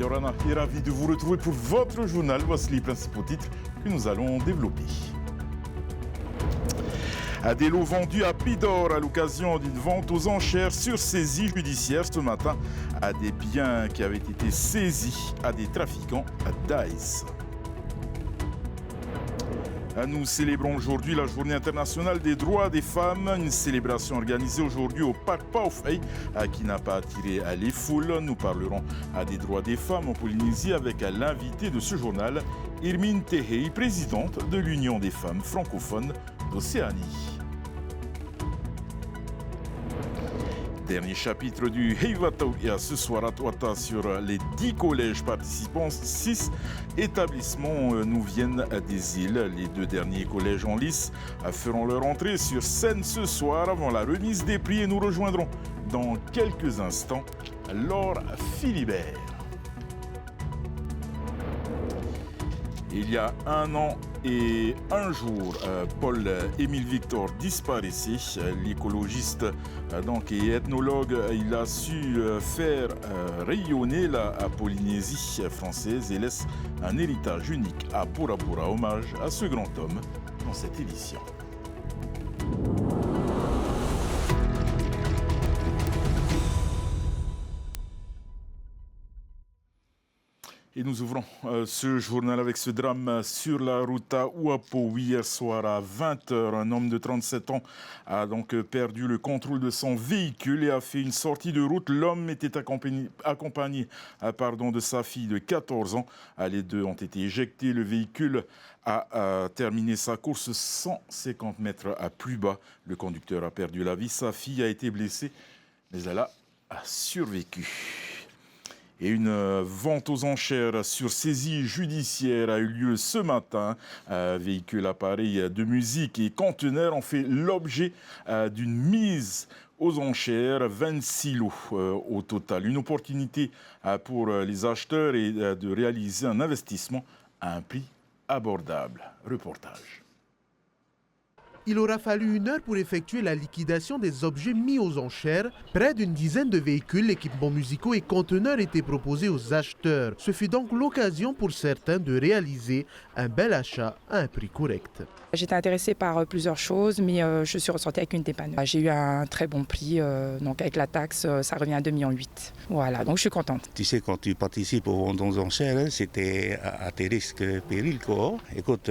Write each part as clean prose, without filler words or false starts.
Yorana est ravi de vous retrouver pour votre journal. Voici les principaux titres que nous allons développer. Des lots vendus à prix d'or à l'occasion d'une vente aux enchères sur saisie judiciaire ce matin à des biens qui avaient été saisis à des trafiquants d'Aïs. Nous célébrons aujourd'hui la Journée internationale des droits des femmes, une célébration organisée aujourd'hui au Parc Paufey qui n'a pas attiré les foules. Nous parlerons des droits des femmes en Polynésie avec l'invité de ce journal, Irmine Tehei, présidente de l'Union des femmes francophones d'Océanie. Dernier chapitre du Heivatauia ce soir à Tuata sur les 10 collèges participants. 6 établissements nous viennent des îles. Les 2 derniers collèges en lice feront leur entrée sur scène ce soir avant la remise des prix et nous rejoindrons dans quelques instants Laure Philibert. Il y a 1 an et 1 jour, Paul-Émile Victor disparaissait. L'écologiste et ethnologue, il a su faire rayonner la Polynésie française et laisse un héritage unique à Pura Pura. Hommage à ce grand homme dans cette édition. Et nous ouvrons ce journal avec ce drame sur la route à Uapo. Hier soir à 20h, un homme de 37 ans a donc perdu le contrôle de son véhicule et a fait une sortie de route. L'homme était accompagné de sa fille de 14 ans. Les 2 ont été éjectés. Le véhicule a terminé sa course 150 mètres à plus bas. Le conducteur a perdu la vie. Sa fille a été blessée, mais elle a survécu. Et une vente aux enchères sur saisie judiciaire a eu lieu ce matin. Véhicules, appareils de musique et conteneurs ont fait l'objet d'une mise aux enchères, 26 lots au total. Une opportunité pour les acheteurs est de réaliser un investissement à un prix abordable. Reportage. Il aura fallu 1 heure pour effectuer la liquidation des objets mis aux enchères. Près d'une dizaine de véhicules, équipements musicaux et conteneurs étaient proposés aux acheteurs. Ce fut donc l'occasion pour certains de réaliser un bel achat à un prix correct. J'étais intéressée par plusieurs choses, mais je suis ressortie avec une dépanneuse. J'ai eu un très bon prix, donc avec la taxe, ça revient à 2,8 millions. Voilà, donc je suis contente. Tu sais, quand tu participes aux ventes aux enchères, c'était à tes risques et périls, quoi. Écoute,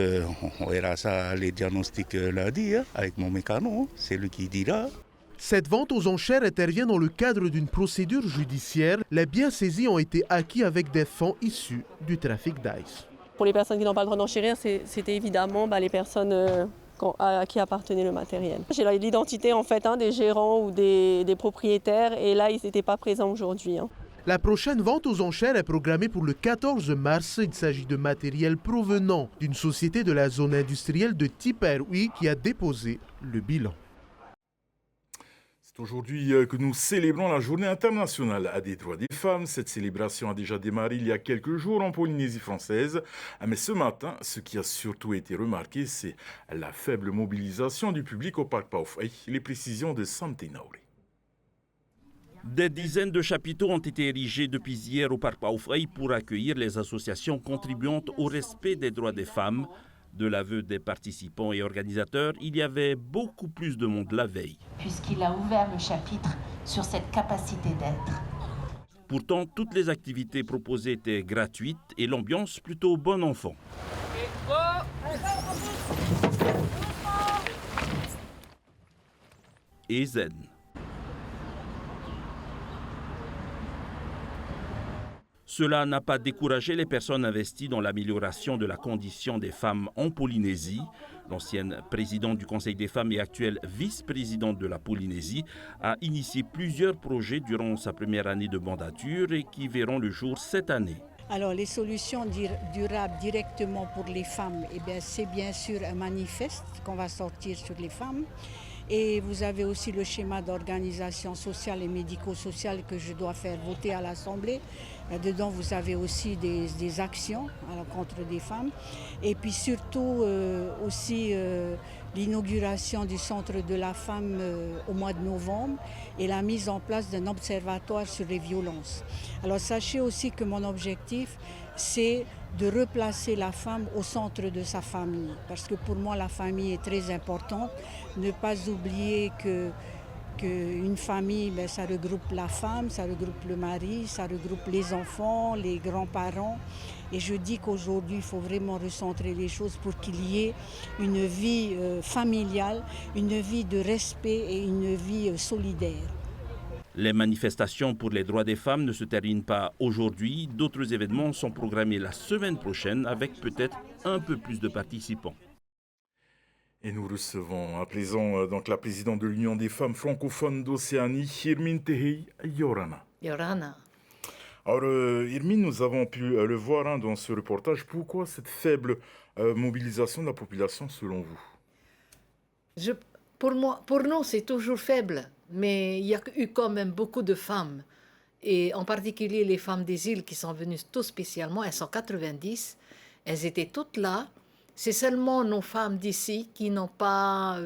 on verra ça, les diagnostics lundi, avec mon mécano, c'est lui qui dira. Cette vente aux enchères intervient dans le cadre d'une procédure judiciaire. Les biens saisis ont été acquis avec des fonds issus du trafic d'Aïs. Pour les personnes qui n'ont pas le droit d'enchérir, c'était évidemment les personnes à qui appartenait le matériel. J'ai l'identité en fait des gérants ou des propriétaires et là ils n'étaient pas présents aujourd'hui. La prochaine vente aux enchères est programmée pour le 14 mars. Il s'agit de matériel provenant d'une société de la zone industrielle de Tiperui qui a déposé le bilan. C'est aujourd'hui que nous célébrons la Journée internationale des droits des femmes. Cette célébration a déjà démarré il y a quelques jours en Polynésie française. Mais ce matin, ce qui a surtout été remarqué, c'est la faible mobilisation du public au Parc Paufey. Les précisions de Sam Tenauri. Des dizaines de chapiteaux ont été érigés depuis hier au Parc Paufey pour accueillir les associations contribuantes au respect des droits des femmes. De l'aveu des participants et organisateurs, il y avait beaucoup plus de monde la veille. Puisqu'il a ouvert le chapitre sur cette capacité d'être. Pourtant, toutes les activités proposées étaient gratuites et l'ambiance plutôt bon enfant. Et zen. Cela n'a pas découragé les personnes investies dans l'amélioration de la condition des femmes en Polynésie. L'ancienne présidente du Conseil des femmes et actuelle vice-présidente de la Polynésie a initié plusieurs projets durant sa première année de mandature et qui verront le jour cette année. Alors les solutions durables directement pour les femmes, c'est bien sûr un manifeste qu'on va sortir sur les femmes. Et vous avez aussi le schéma d'organisation sociale et médico-sociale que je dois faire voter à l'Assemblée. Dedans, vous avez aussi des actions à l'encontre des femmes. Et puis surtout aussi l'inauguration du Centre de la femme au mois de novembre et la mise en place d'un observatoire sur les violences. Alors sachez aussi que mon objectif, c'est de replacer la femme au centre de sa famille. Parce que pour moi, la famille est très importante. Ne pas oublier qu'une famille, ça regroupe la femme, ça regroupe le mari, ça regroupe les enfants, les grands-parents. Et je dis qu'aujourd'hui, il faut vraiment recentrer les choses pour qu'il y ait une vie familiale, une vie de respect et une vie solidaire. Les manifestations pour les droits des femmes ne se terminent pas aujourd'hui. D'autres événements sont programmés la semaine prochaine avec peut-être un peu plus de participants. Et nous recevons à présent donc la présidente de l'Union des femmes francophones d'Océanie, Irmine Tehei Yorana. Yorana. Alors Irmine, nous avons pu le voir dans ce reportage. Pourquoi cette faible mobilisation de la population selon vous? Pour nous, c'est toujours faible, mais il y a eu quand même beaucoup de femmes, et en particulier les femmes des îles qui sont venues tout spécialement, elles sont 90, elles étaient toutes là. C'est seulement nos femmes d'ici qui n'ont pas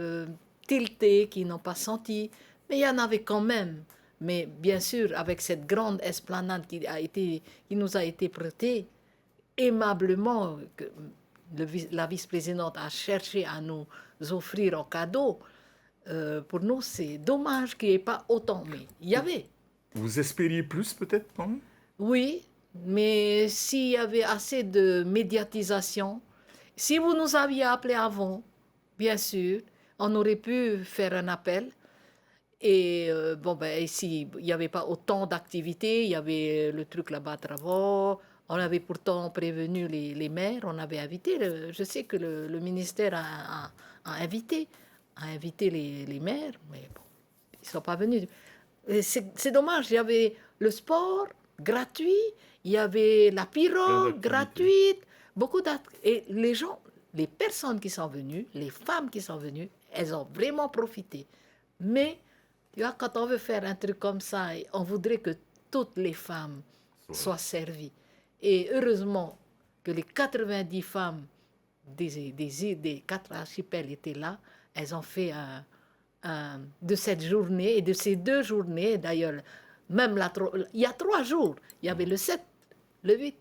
tilté, qui n'ont pas senti, mais il y en avait quand même. Mais bien sûr, avec cette grande esplanade qui nous a été prêtée, aimablement, la vice-présidente a cherché à nous offrir en cadeau. Pour nous, c'est dommage qu'il n'y ait pas autant, mais il y avait. Vous espériez plus peut-être, non? Oui, mais s'il y avait assez de médiatisation, si vous nous aviez appelé avant, bien sûr, on aurait pu faire un appel. Et ici, il n'y avait pas autant d'activités, il y avait le truc là-bas à Travers. On avait pourtant prévenu les maires, on avait invité, je sais que le ministère a invité les maires, mais bon, ils ne sont pas venus. C'est dommage, il y avait le sport gratuit, il y avait la pirogue gratuite, et les personnes qui sont venues, les femmes qui sont venues, elles ont vraiment profité. Mais tu vois, quand on veut faire un truc comme ça, on voudrait que toutes les femmes soient servies. Et heureusement que les 90 femmes des 4 archipels étaient là. Elles ont fait de cette journée et de ces 2 journées, d'ailleurs, même il y a 3 jours, il y avait le 7, le 8,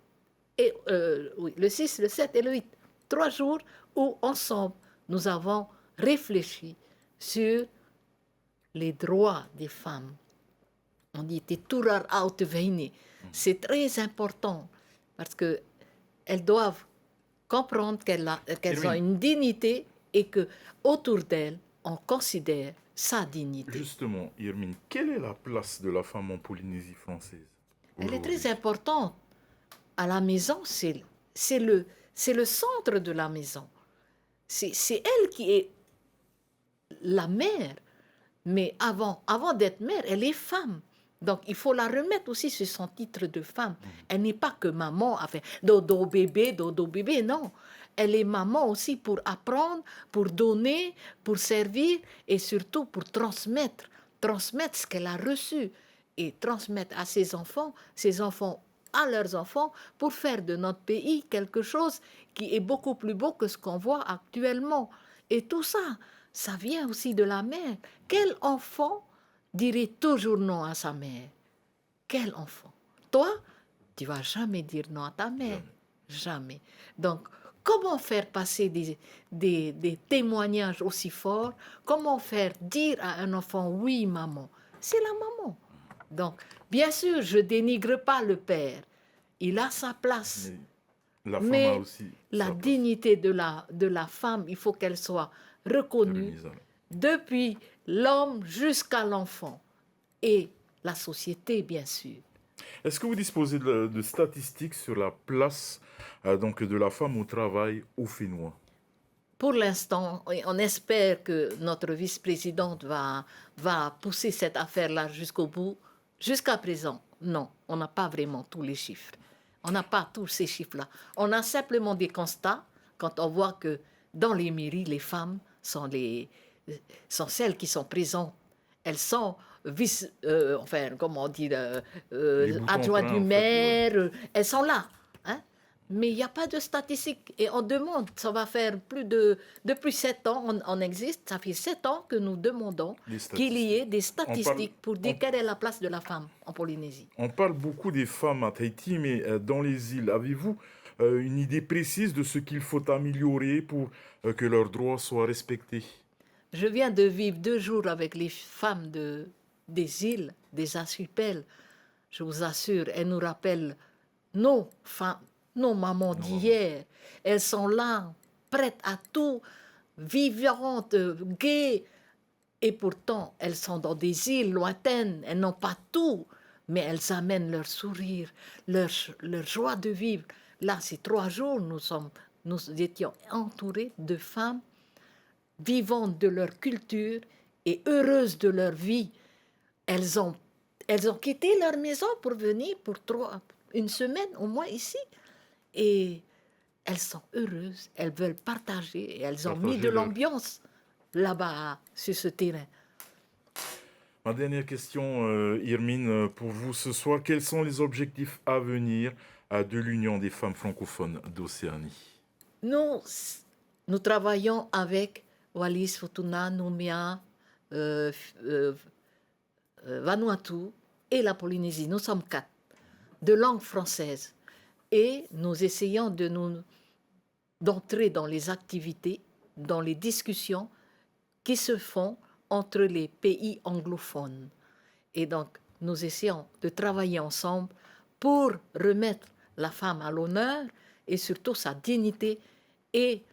et, le 6, le 7 et le 8. 3 jours où, ensemble, nous avons réfléchi sur les droits des femmes. On dit Turar out veine. C'est très important parce qu'elles doivent comprendre qu'elles ont une dignité et que autour d'elles, on considère sa dignité. Justement, Irmine, quelle est la place de la femme en Polynésie française? Elle est très importante. À la maison, c'est le centre de la maison. C'est elle qui est la mère. Mais avant d'être mère, elle est femme. Donc, il faut la remettre aussi sur son titre de femme. Elle n'est pas que maman, enfin, dodo bébé, non. Elle est maman aussi pour apprendre, pour donner, pour servir et surtout pour transmettre ce qu'elle a reçu et transmettre à ses enfants à leurs enfants pour faire de notre pays quelque chose qui est beaucoup plus beau que ce qu'on voit actuellement. Et tout ça, ça vient aussi de la mère. Quel enfant dirait toujours non à sa mère? Quel enfant? Toi, tu ne vas jamais dire non à ta mère. Jamais. Donc, comment faire passer des témoignages aussi forts? Comment faire dire à un enfant « oui, maman ». C'est la maman. Donc, bien sûr, je dénigre pas le père. Il a sa place. Mais a aussi la dignité de la femme, il faut qu'elle soit reconnue depuis l'homme jusqu'à l'enfant et la société, bien sûr. Est-ce que vous disposez de statistiques sur la place de la femme au travail au Fénois? Pour l'instant, on espère que notre vice-présidente va pousser cette affaire-là jusqu'au bout. Jusqu'à présent, non, on n'a pas vraiment tous les chiffres. On n'a pas tous ces chiffres-là. On a simplement des constats quand on voit que dans les mairies, les femmes sont sont celles qui sont présentes. Elles sont adjointes du maire, elles sont là. Hein? Mais il n'y a pas de statistiques. Et on demande, ça va faire depuis 7 ans, on existe, ça fait 7 ans que nous demandons qu'il y ait des statistiques pour dire quelle est la place de la femme en Polynésie. On parle beaucoup des femmes à Tahiti, mais dans les îles, avez-vous une idée précise de ce qu'il faut améliorer pour que leurs droits soient respectés? Je viens de vivre 2 jours avec les femmes des îles, des archipels. Je vous assure, elles nous rappellent nos femmes, nos mamans d'hier. Elles sont là, prêtes à tout, vivantes, gaies. Et pourtant, elles sont dans des îles lointaines. Elles n'ont pas tout, mais elles amènent leur sourire, leur joie de vivre. Là, ces 3 jours, nous étions entourés de femmes vivantes de leur culture et heureuses de leur vie. Elles ont quitté leur maison pour venir pour 1 semaine au moins ici. Et elles sont heureuses, elles veulent partager et elles ont mis de l'ambiance là-bas sur ce terrain. Ma dernière question, Irmine, pour vous ce soir, quels sont les objectifs à venir de l'Union des femmes francophones d'Océanie? Nous travaillons avec Wallis, Futuna, Nouméa, Vanuatu et la Polynésie. Nous sommes 4, de langue française. Et nous essayons d'entrer dans les activités, dans les discussions qui se font entre les pays anglophones. Et donc, nous essayons de travailler ensemble pour remettre la femme à l'honneur et surtout sa dignité et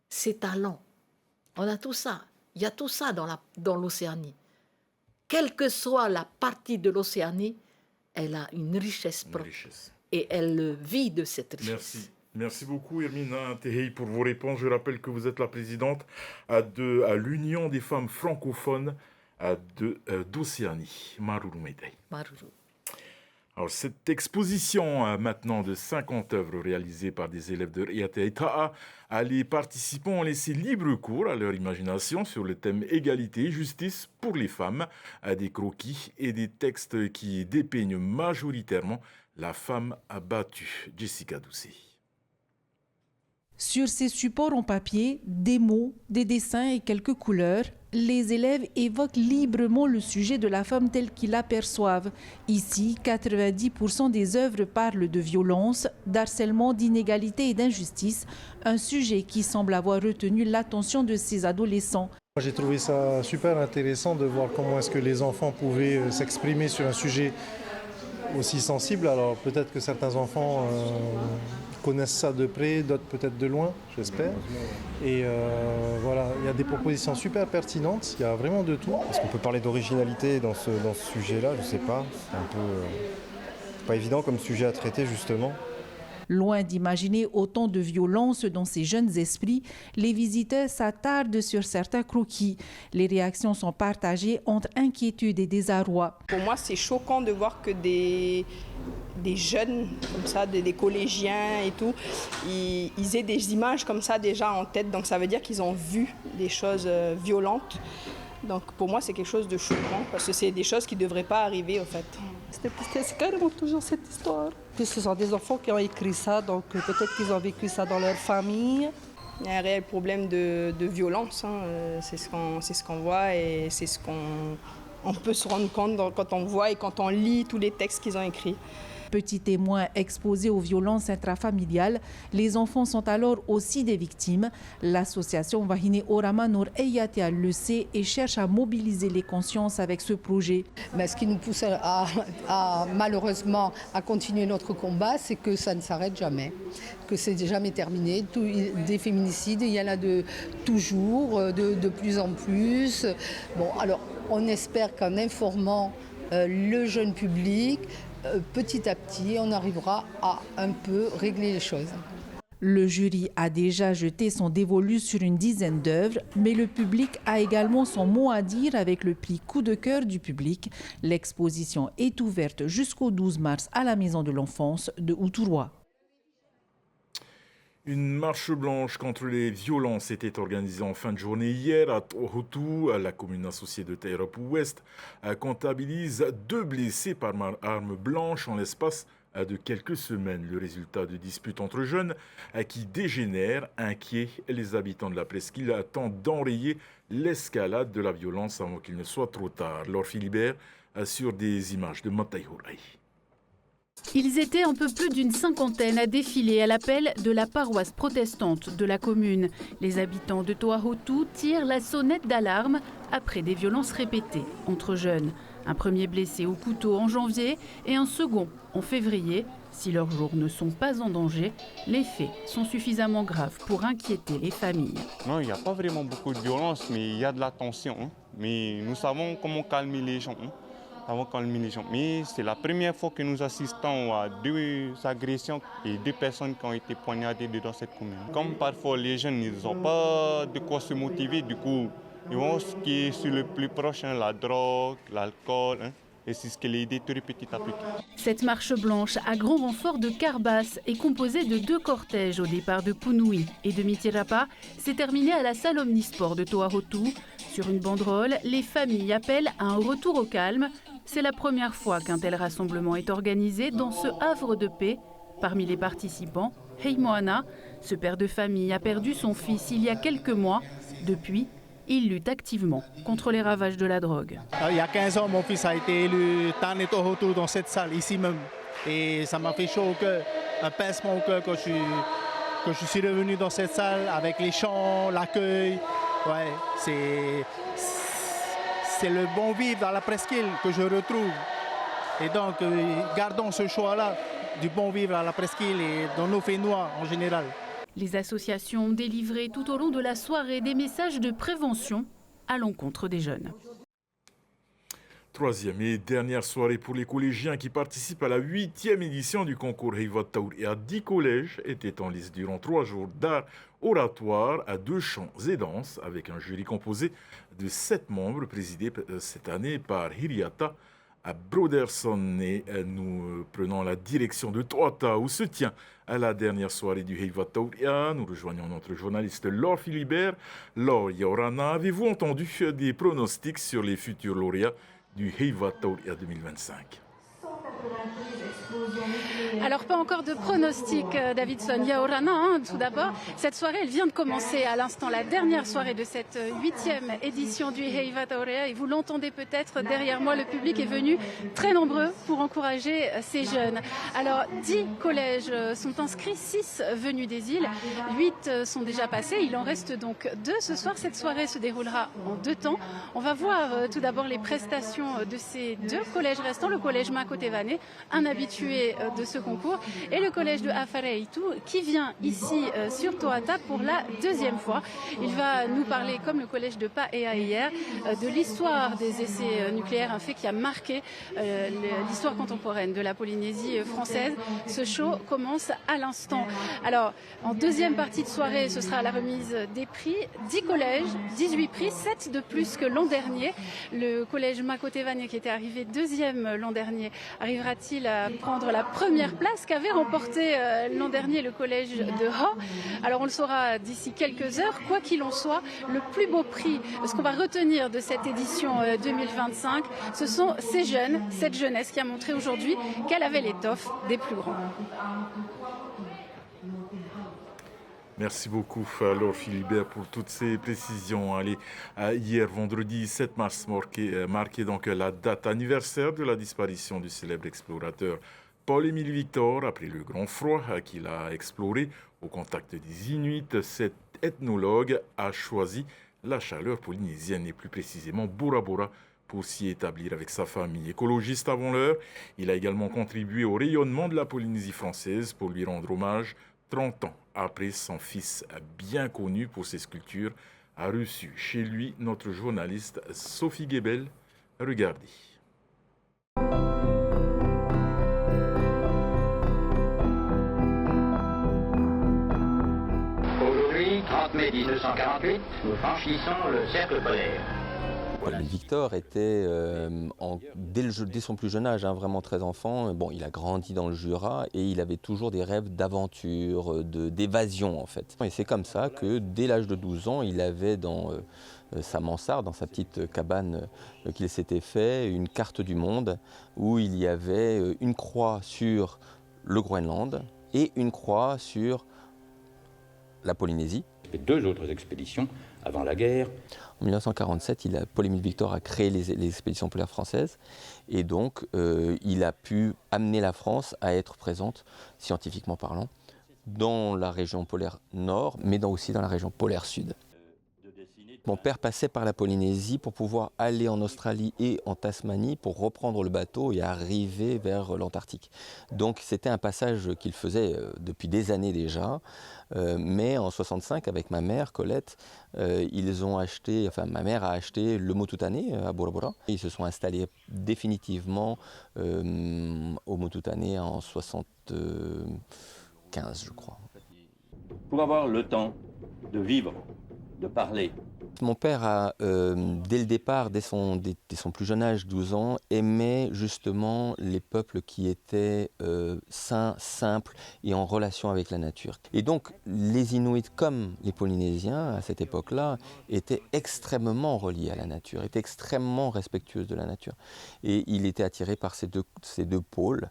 ses talents. On a tout ça. Il y a tout ça dans l'Océanie. Quelle que soit la partie de l'Océanie, elle a une richesse propre. Et elle vit de cette richesse. Merci beaucoup, Irmina Tehei, pour vos réponses. Je rappelle que vous êtes la présidente à l'Union des femmes francophones d'Océanie. Maruru Meitei. Maruru. Alors, cette exposition maintenant de 50 œuvres réalisées par des élèves de Riateaita'a, les participants ont laissé libre cours à leur imagination sur le thème égalité et justice pour les femmes, des croquis et des textes qui dépeignent majoritairement la femme abattue. Jessica Doucet. Sur ces supports en papier, des mots, des dessins et quelques couleurs, les élèves évoquent librement le sujet de la femme telle qu'ils l'aperçoivent. Ici, 90% des œuvres parlent de violence, d'harcèlement, d'inégalité et d'injustice, un sujet qui semble avoir retenu l'attention de ces adolescents. J'ai trouvé ça super intéressant de voir comment est-ce que les enfants pouvaient s'exprimer sur un sujet aussi sensible. Alors peut-être que certains enfants connaissent ça de près, d'autres peut-être de loin, j'espère. Et voilà, il y a des propositions super pertinentes, il y a vraiment de tout. Est-ce qu'on peut parler d'originalité dans ce sujet-là? Je ne sais pas, c'est un peu pas évident comme sujet à traiter justement. Loin d'imaginer autant de violence dans ces jeunes esprits, les visiteurs s'attardent sur certains croquis. Les réactions sont partagées entre inquiétude et désarroi. Pour moi, c'est choquant de voir que des jeunes comme ça, des collégiens et tout, ils aient des images comme ça déjà en tête. Donc ça veut dire qu'ils ont vu des choses violentes. Donc pour moi, c'est quelque chose de choquant parce que c'est des choses qui ne devraient pas arriver en fait. C'est carrément toujours cette histoire. Que ce sont des enfants qui ont écrit ça, donc peut-être qu'ils ont vécu ça dans leur famille. Il y a un réel problème de violence, hein. C'est ce qu'on voit et c'est ce qu'on peut se rendre compte quand on voit et quand on lit tous les textes qu'ils ont écrits. Petits témoins exposés aux violences intrafamiliales, les enfants sont alors aussi des victimes. L'association Wahine Orama Noor Eyatea le sait et cherche à mobiliser les consciences avec ce projet. Mais ce qui nous pousse malheureusement à continuer notre combat, c'est que ça ne s'arrête jamais, que c'est jamais terminé. Des féminicides, il y en a de toujours, de plus en plus. Bon, alors on espère qu'en informant le jeune public, petit à petit, on arrivera à un peu régler les choses. Le jury a déjà jeté son dévolu sur une dizaine d'œuvres, mais le public a également son mot à dire avec le prix Coup de cœur du public. L'exposition est ouverte jusqu'au 12 mars à la Maison de l'Enfance de Outouroi. Une marche blanche contre les violences était organisée en fin de journée hier à Tohotou. La commune associée de Tairapou-Ouest comptabilise 2 blessés par arme blanche en l'espace de quelques semaines. Le résultat de disputes entre jeunes qui dégénèrent, inquiets. Les habitants de la presqu'île tentent d'enrayer l'escalade de la violence avant qu'il ne soit trop tard. Laure Philibert sur des images de Mataïhouraï. Ils étaient un peu plus d'une cinquantaine à défiler à l'appel de la paroisse protestante de la commune. Les habitants de Tohotou tirent la sonnette d'alarme après des violences répétées entre jeunes. Un premier blessé au couteau en janvier et un second en février. Si leurs jours ne sont pas en danger, les faits sont suffisamment graves pour inquiéter les familles. Non, il n'y a pas vraiment beaucoup de violence, mais il y a de la tension. Mais nous savons comment calmer les gens. Mais c'est la première fois que nous assistons à 2 agressions et 2 personnes qui ont été poignardées dans cette commune. Comme parfois les jeunes n'ont pas de quoi se motiver, du coup, ils vont ce qui est sur le plus proche, la drogue, l'alcool. Et c'est ce qui les détruit petit à petit. Cette marche blanche à grand renfort de car basses est composée de 2 cortèges au départ de Punui et de Mitirapa. C'est terminé à la salle Omnisport de Tohotou. Sur une banderole, les familles appellent à un retour au calme. C'est la première fois qu'un tel rassemblement est organisé dans ce havre de paix. Parmi les participants, Heimoana, ce père de famille a perdu son fils il y a quelques mois. Depuis, il lutte activement contre les ravages de la drogue. Il y a 15 ans, mon fils a été élu Tane Tohotou dans cette salle, ici même. Et ça m'a fait chaud au cœur, un pincement au cœur quand je suis revenu dans cette salle avec les chants, l'accueil. Ouais, c'est le bon vivre dans la presqu'île que je retrouve. Et donc, gardons ce choix-là du bon vivre à la presqu'île et dans nos Fénois en général. Les associations ont délivré tout au long de la soirée des messages de prévention à l'encontre des jeunes. 3e et dernière soirée pour les collégiens qui participent à la 8e édition du concours Heivat Tauria. 10 collèges étaient en lice durant 3 jours d'art oratoire à 2 chants et danses avec un jury composé de 7 membres présidé cette année par Hiriata à Broderson. Et nous prenons la direction de Toata où se tient à la dernière soirée du Heivat Tauria. Nous rejoignons notre journaliste Laure Philibert. Laure Yaorana, avez-vous entendu des pronostics sur les futurs lauréats du Heivat Tauria 2025? Alors pas encore de pronostic, Davidson. Yaorana, tout d'abord, cette soirée elle vient de commencer à l'instant, la dernière soirée de cette 8e édition du Heivat Tauria et vous l'entendez peut-être derrière moi, le public est venu très nombreux pour encourager ces jeunes. Alors 10 collèges sont inscrits, 6 venus des îles, 8 sont déjà passés, il en reste donc 2 ce soir. Cette soirée se déroulera en 2 temps. On va voir tout d'abord les prestations de ces 2 collèges restants, le collège Makotevane, un habitué de ce concours, et le collège de Afareitu qui vient ici sur Toata pour la 2e fois. Il va nous parler, comme le collège de Paea hier, de l'histoire des essais nucléaires, un fait qui a marqué l'histoire contemporaine de la Polynésie française. Ce show commence à l'instant. Alors, en 2e partie de soirée, ce sera la remise des prix. 10 collèges, 18 prix, 7 de plus que l'an dernier. Le collège Makotevane, qui était arrivé 2e l'an dernier, arrivera-t-il à prendre la première place qu'avait remporté l'an dernier le collège de Ho? Alors on le saura d'ici quelques heures. Quoi qu'il en soit, le plus beau prix, ce qu'on va retenir de cette édition 2025, ce sont ces jeunes, cette jeunesse qui a montré aujourd'hui qu'elle avait l'étoffe des plus grands. Merci beaucoup, Laure Philibert, pour toutes ces précisions. Allez, hier, vendredi 7 mars, marqué donc la date anniversaire de la disparition du célèbre explorateur Paul-Émile Victor. Après le grand froid qu'il a exploré au contact des Inuits, cet ethnologue a choisi la chaleur polynésienne et plus précisément Bora Bora pour s'y établir avec sa famille. Écologiste avant l'heure, il a également contribué au rayonnement de la Polynésie française pour lui rendre hommage 30 ans après. Son fils, bien connu pour ses sculptures, a reçu chez lui notre journaliste Sophie Gebel. Regardez. Aujourd'hui, 30 mai 1948, nous franchissons le cercle polaire. Paul-Émile Victor était, dès son plus jeune âge, vraiment très enfant, il a grandi dans le Jura et il avait toujours des rêves d'aventure, d'évasion en fait. Et c'est comme ça que dès l'âge de 12 ans, il avait dans sa mansarde, dans sa petite cabane qu'il s'était fait, une carte du monde où il y avait une croix sur le Groenland et une croix sur la Polynésie. Et 2 autres expéditions avant la guerre. En 1947, Paul-Émile Victor a créé les expéditions polaires françaises et donc il a pu amener la France à être présente, scientifiquement parlant, dans la région polaire nord, mais aussi dans la région polaire sud. Mon père passait par la Polynésie pour pouvoir aller en Australie et en Tasmanie pour reprendre le bateau et arriver vers l'Antarctique. Donc c'était un passage qu'il faisait depuis des années déjà, mais en 1965 avec ma mère Colette, ma mère a acheté le Motutane à Bora Bora. Ils se sont installés définitivement au Motutane en 1975 je crois. Pour avoir le temps de vivre, de parler. Mon père a, dès le départ, dès son plus jeune âge, 12 ans, aimait justement les peuples qui étaient sains, simples et en relation avec la nature. Et donc les Inuits comme les Polynésiens, à cette époque-là, étaient extrêmement reliés à la nature, étaient extrêmement respectueux de la nature. Et il était attiré par ces deux pôles.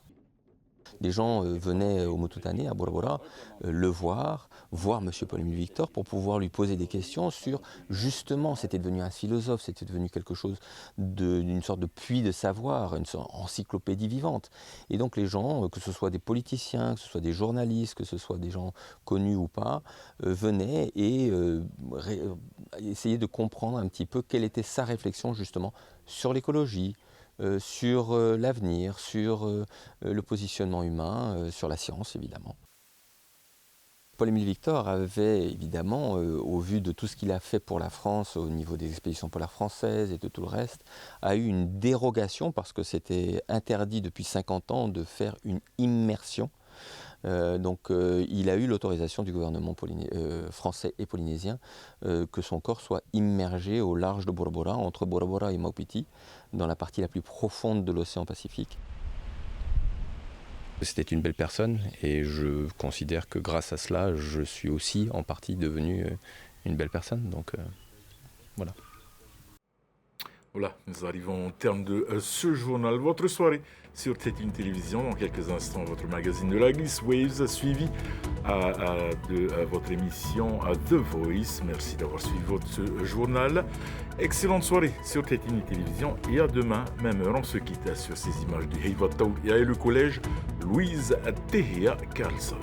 Les gens venaient au Motutane, à Bora Bora, le voir M. Paul-Émile Victor pour pouvoir lui poser des questions sur, justement, c'était devenu un philosophe, c'était devenu quelque chose d'une sorte de puits de savoir, une sorte d'encyclopédie vivante. Et donc les gens, que ce soit des politiciens, que ce soit des journalistes, que ce soit des gens connus ou pas, venaient et essayaient de comprendre un petit peu quelle était sa réflexion justement sur l'écologie, sur l'avenir, sur le positionnement humain, sur la science évidemment. Paul-Émile Victor avait évidemment, au vu de tout ce qu'il a fait pour la France au niveau des expéditions polaires françaises et de tout le reste, a eu une dérogation parce que c'était interdit depuis 50 ans de faire une immersion. Donc il a eu l'autorisation du gouvernement français et polynésien que son corps soit immergé au large de Bora Bora, entre Bora Bora et Maupiti, dans la partie la plus profonde de l'océan Pacifique. C'était une belle personne et je considère que grâce à cela, je suis aussi en partie devenu une belle personne. Donc voilà. Voilà, nous arrivons au terme de ce journal. Votre soirée sur Tétine Télévision. Dans quelques instants, votre magazine de la glisse Waves, suivi de votre émission The Voice. Merci d'avoir suivi ce journal. Excellente soirée sur Tétine Télévision. Et à demain, même heure, on se quitte sur ces images du Heivatau et le collège Louise Tehea Carlson.